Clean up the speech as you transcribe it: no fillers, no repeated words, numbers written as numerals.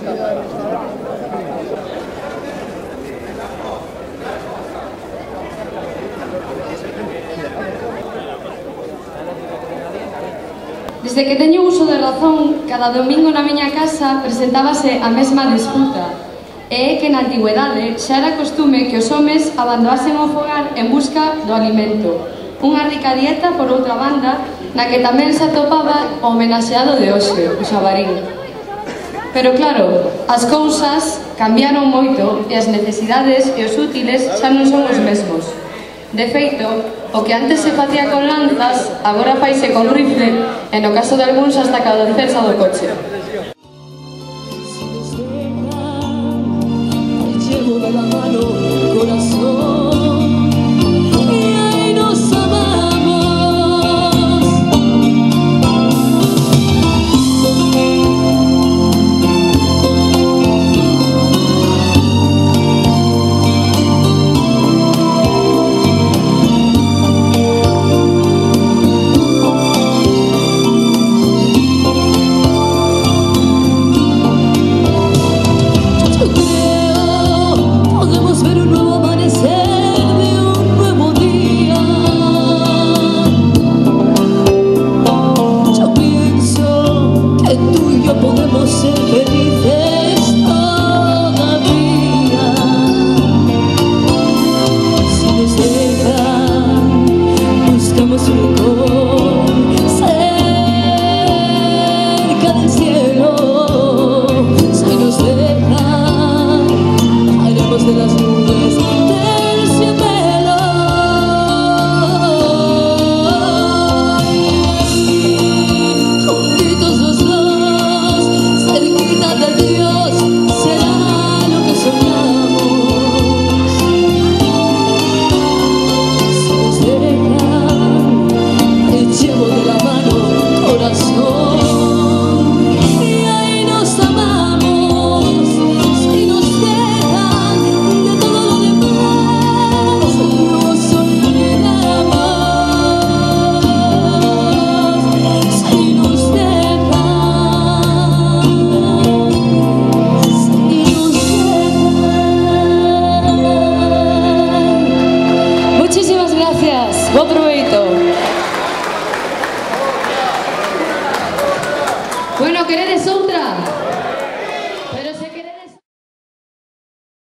Desde que teño uso de razón, cada domingo na miña casa presentábase a mesma disputa. E é que na antigüedade xa era costume que os homes abandonasen o fogar en busca do alimento. Unha rica dieta, por outra banda, na que tamén se atopaba o homenaxeado de hoxe, o xabarín. Pero claro, as cousas cambiaron moito e as necesidades e os útiles xa non son os mesmos. De feito, o que antes se facía con lanzas, agora faise con rifle e no caso de algúns hasta ca defensa do coche. Llevo de la mano corazón y ahí nos amamos. Bo proveito. Bueno, queredes outra?